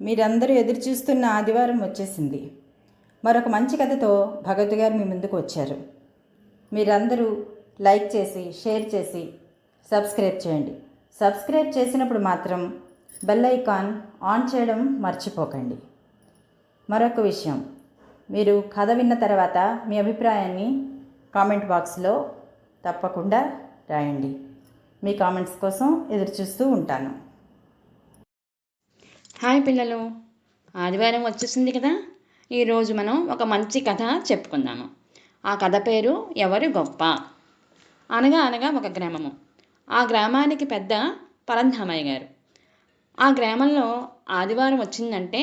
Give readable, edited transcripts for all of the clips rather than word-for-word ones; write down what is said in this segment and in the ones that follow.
మీరందరూ ఎదురుచూస్తున్న ఆదివారం వచ్చేసింది. మరొక మంచి కథతో భగవతి గారు మీ ముందుకు వచ్చారు. మీరందరూ లైక్ చేసి, షేర్ చేసి, సబ్స్క్రైబ్ చేయండి. సబ్స్క్రైబ్ చేసినప్పుడు మాత్రం బెల్ ఐకాన్ ఆన్ చేయడం మర్చిపోకండి. మరొక విషయం, మీరు కథ విన్న తర్వాత మీ అభిప్రాయాన్ని కామెంట్ బాక్స్లో తప్పకుండా రాయండి. మీ కామెంట్స్ కోసం ఎదురుచూస్తూ ఉంటాను. హాయ్ పిల్లలు, ఆదివారం వచ్చేసింది కదా. ఈరోజు మనం ఒక మంచి కథ చెప్పుకుందాము. ఆ కథ పేరు ఎవరు గొప్ప. అనగా అనగా ఒక గ్రామము. ఆ గ్రామానికి పెద్ద పరంధామయ్య గారు. ఆ గ్రామంలో ఆదివారం వచ్చిందంటే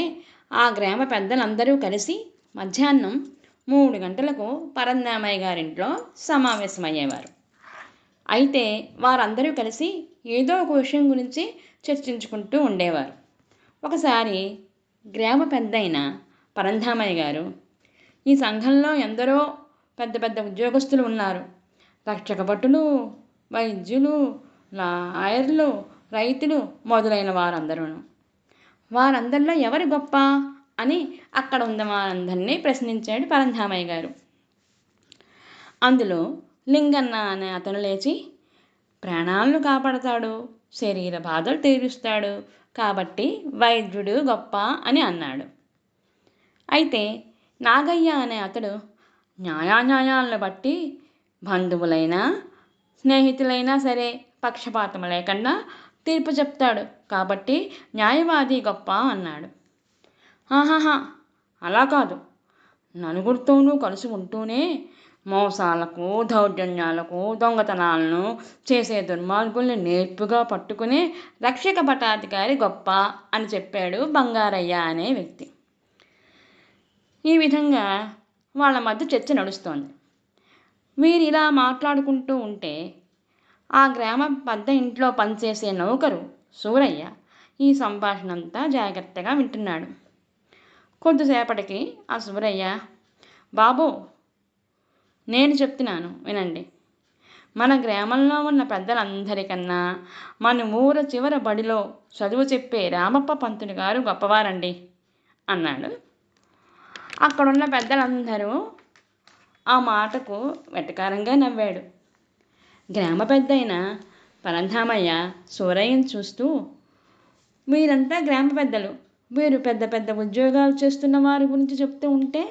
ఆ గ్రామ పెద్దలందరూ కలిసి మధ్యాహ్నం 3 గంటలకు పరంధామయ్య గారింట్లో సమావేశమయ్యేవారు. అయితే వారందరూ కలిసి ఏదో ఒక విషయం గురించి చర్చించుకుంటూ ఉండేవారు. ఒకసారి గ్రామ పెద్దయిన పరంధామయ్య గారు, ఈ సంఘంలో ఎందరో పెద్ద పెద్ద ఉద్యోగస్తులు ఉన్నారు. రక్షక భటులు, వైద్యులు, లాయర్లు, రైతులు మొదలైన వారందరిలో ఎవరు గొప్ప అని అక్కడ ఉన్న వారందరినీ ప్రశ్నించాడు పరంధామయ్య గారు. అందులో లింగన్న అనే అతను లేచి, ప్రాణాలను కాపాడతాడు, శరీర బాధలు తీరుస్తాడు కాబట్టి వైద్యుడు గొప్ప అని అన్నాడు. అయితే నాగయ్య అనే అతడు, న్యాయాన్యాయాలను బట్టి బంధువులైనా స్నేహితులైనా సరే పక్షపాతం లేకుండా తీర్పు చెప్తాడు కాబట్టి న్యాయవాది గొప్ప అన్నాడు. ఆహాహా, అలా కాదు, నలుగురితోనూ కలిసి ఉంటూనే మోసాలకు, దౌర్జన్యాలకు, దొంగతనాలను చేసే దుర్మార్గుల్ని నేర్పుగా పట్టుకునే రక్షక భటాధికారి గొప్ప అని చెప్పాడు బంగారయ్య అనే వ్యక్తి. ఈ విధంగా వాళ్ళ మధ్య చర్చ నడుస్తోంది. వీరు ఇలా మాట్లాడుకుంటూ ఉంటే ఆ గ్రామ పెద్ద ఇంట్లో పనిచేసే నౌకరు సూరయ్య ఈ సంభాషణ అంతా జాగ్రత్తగా వింటున్నాడు. కొద్దిసేపటికి ఆ సూరయ్య, బాబు, నేను చెప్తున్నాను వినండి. మన గ్రామంలో ఉన్న పెద్దలందరికన్నా మన ఊర చివర బడిలో చదువు చెప్పే రామప్ప పంతులు గారు గొప్పవారండి అన్నాడు. అక్కడున్న పెద్దలందరూ ఆ మాటకు వెటకారంగా నవ్వాడు. గ్రామ పెద్దయిన పరంధామయ్య సూరయ్యను చూస్తూ, వీరంతా గ్రామ పెద్దలు, వీరు పెద్ద పెద్ద ఉద్యోగాలు చేస్తున్న వారి గురించి చెప్తూ ఉంటే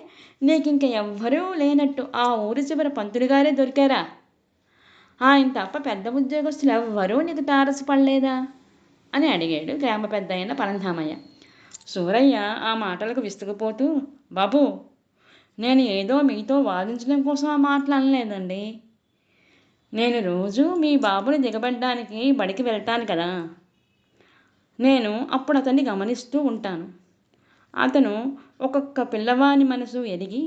నీకింక ఎవ్వరూ లేనట్టు ఆ ఊరి చివర పంతులుగారే దొరికారా? ఆయన తప్ప పెద్ద ఉద్యోగస్తులు ఎవ్వరూ నీకు తారసపడలేదా అని అడిగాడు గ్రామ పెద్ద అయిన పరంధామయ్య. సూరయ్య ఆ మాటలకు విస్తుకుపోతూ, బాబు, నేను ఏదో మీతో వాదించడం కోసం ఆ మాటలు అనలేదండి. నేను రోజు మీ బాబుని దిగబడ్డానికి బడికి వెళ్తాను కదా, నేను అప్పుడు అతన్ని గమనిస్తూ ఉంటాను. అతను ఒక్కొక్క పిల్లవాని మనసు ఎరిగి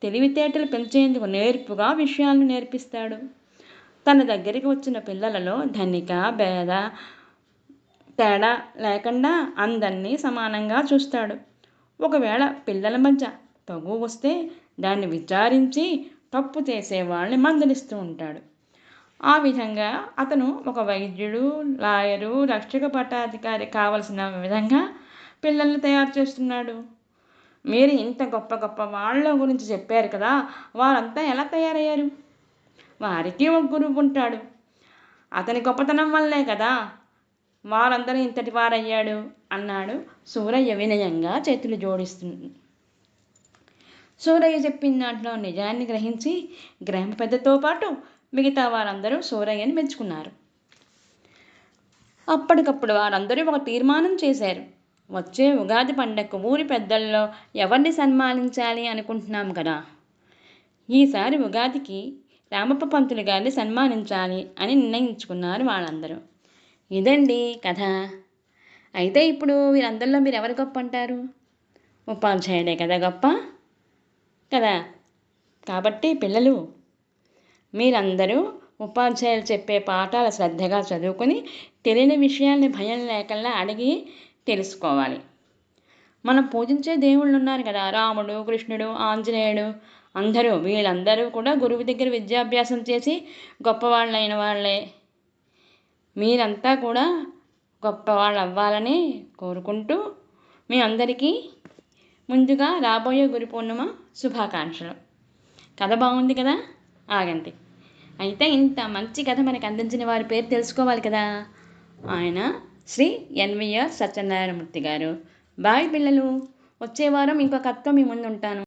తెలివితేటలు పెంచేందుకు నేర్పుగా విషయాలను నేర్పిస్తాడు. తన దగ్గరికి వచ్చిన పిల్లలలో ధనిక భేద తేడా లేకుండా అందరినీ సమానంగా చూస్తాడు. ఒకవేళ పిల్లల మధ్య తగు వస్తే దాన్ని విచారించి తప్పు చేసే వాళ్ళని మందలిస్తూ ఉంటాడు. ఆ విధంగా అతను ఒక వైద్యుడు, లాయరు, రక్షక పట్టాధికారి కావలసిన విధంగా పిల్లల్ని తయారు చేస్తున్నాడు. మీరు ఇంత గొప్ప గొప్ప వాళ్ళ గురించి చెప్పారు కదా, వారంతా ఎలా తయారయ్యారు? వారికి ఒక గురువు ఉంటాడు. అతని గొప్పతనం వల్లే కదా వారందరూ ఇంతటి వారయ్యాడు అన్నాడు సూరయ్య వినయంగా చేతులు జోడిస్తుంది. సూరయ్య చెప్పిన దాంట్లో నిజాన్ని గ్రహించి గ్రామ పెద్దతో పాటు మిగతా వారందరూ సూరయ్యని మెచ్చుకున్నారు. అప్పటికప్పుడు వారందరూ ఒక తీర్మానం చేశారు. వచ్చే ఉగాది పండగకు ఊరి పెద్దల్లో ఎవరిని సన్మానించాలి అనుకుంటున్నాం కదా, ఈసారి ఉగాదికి రామప్ప పంతులు గారిని సన్మానించాలి అని నిర్ణయించుకున్నారు వాళ్ళందరూ. ఇదండి కథ. అయితే ఇప్పుడు వీరందరిలో మీరు ఎవరు గొప్ప అంటారు? ఉపాధ్యాయుడే కదా గొప్ప కదా. కాబట్టి పిల్లలు, మీరందరూ ఉపాధ్యాయులు చెప్పే పాఠాలు శ్రద్ధగా చదువుకొని తెలియని విషయాల్ని భయం లేకుండా అడిగి తెలుసుకోవాలి. మనం పూజించే దేవుళ్ళు ఉన్నారు కదా, రాముడు, కృష్ణుడు, ఆంజనేయుడు, వీళ్ళందరూ కూడా గురువు దగ్గర విద్యాభ్యాసం చేసి గొప్పవాళ్ళైన వాళ్ళే. మీరంతా కూడా గొప్పవాళ్ళు అవ్వాలని కోరుకుంటూ మీ అందరికీ ముందుగా రాబోయే గురు పూర్ణిమ శుభాకాంక్షలు. కథ బాగుంది కదా? ఆగండి. అయితే ఇంత మంచి కథ మనకు అందించిన వారి పేరు తెలుసుకోవాలి కదా. ఆయన శ్రీ ఎన్విఆర్ సత్యనారాయణమూర్తి గారు. బాయ్ పిల్లలు. వచ్చే వారం ఇంకో కథతో మీ ముందు ఉంటాను.